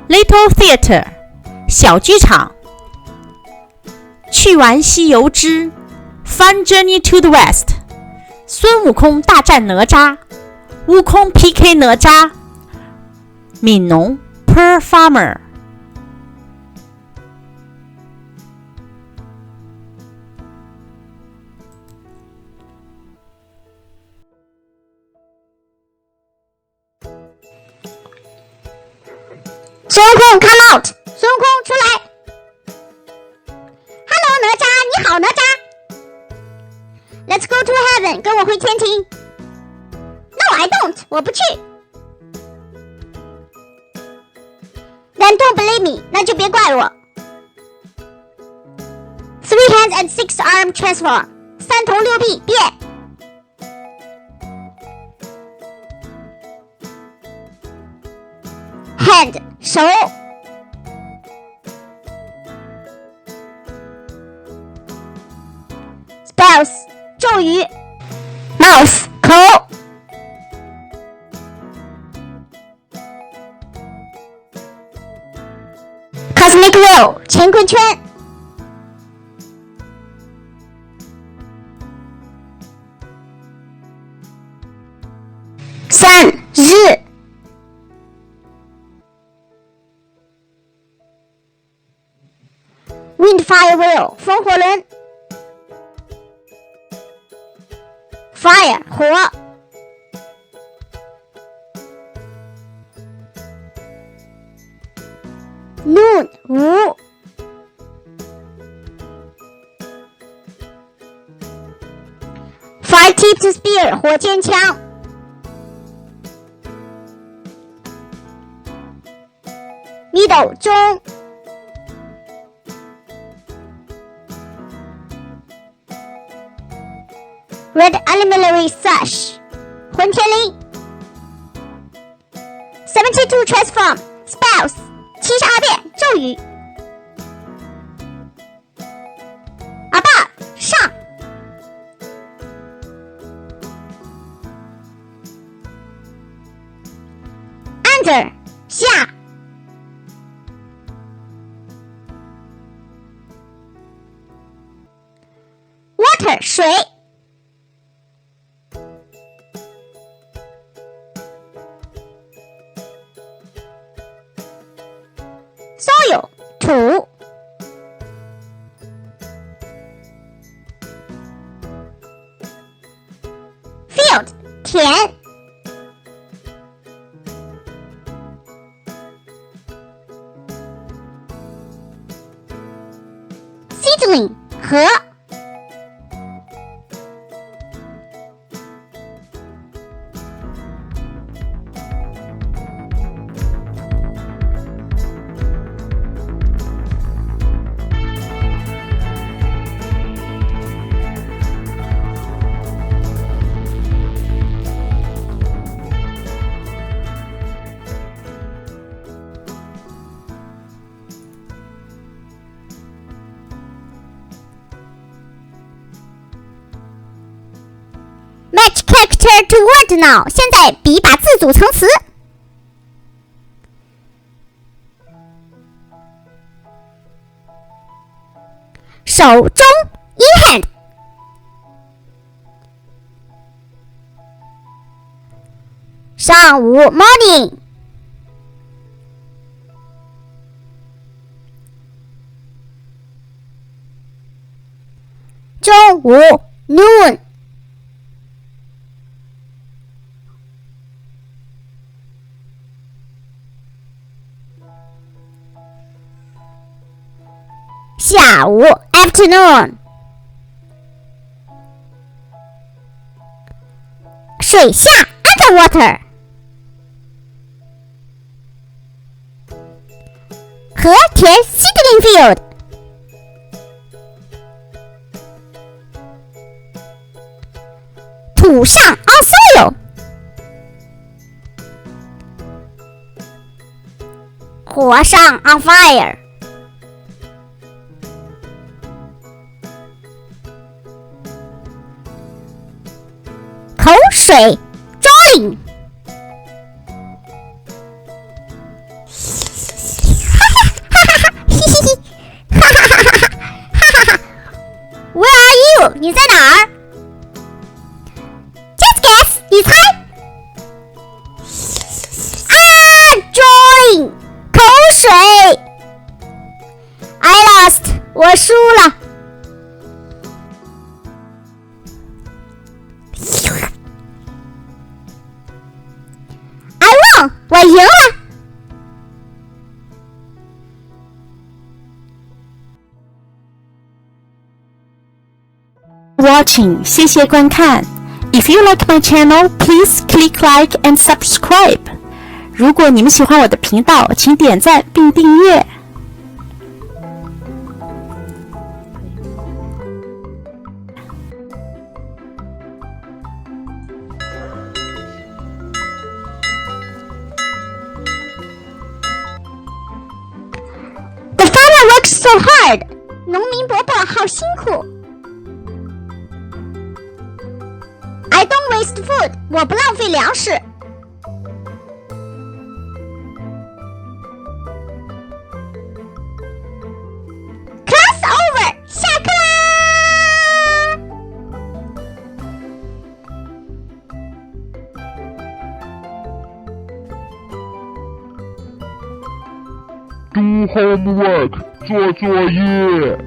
Little Theatre 小剧场，趣玩西游之 Fun Journey to the West 孙悟空大战哪吒，悟空 PK 哪吒，悯农 Per Farmer。孙悟空 come out， 孙悟空出来。Hello 哪吒，你好哪吒。Let's go to heaven， 跟我回天庭。No I don't， 我不去。Then don't believe me， 那就别怪我。Three hands and six arm transform， 三头六臂变。Hand 手 Spells 咒语 Mouth 口 Cosmic Wheel 乾坤圈 Sun 日Wind Fire Wheel 风火轮 Fire 火 Noon 午 Fire Tipped Spear 火箭枪 Middle 中Red Elementary Sash 混天绫 72 Transform Spells 72变咒语 Above 上 Under 下 Water 水Soil 土 Field 田 Seedling 河Match character to word now， 现在比把字组成词。手中 in hand， 上午 morning， 中午 noon，下午 afternoon， 水下 underwater， 河田 seedling field， 土上 on soil， 火上 on fire，口水 drawing，我输了。I won， 我赢了。Watching， 谢谢观看。If you like my channel, please click like and subscribe. 如果你们喜欢我的频道，请点赞并订阅。The farmer works so hard. 农民伯伯好辛苦。I don't waste food. 我不浪费粮食。Class over. 下课啦！Do homework，做作业。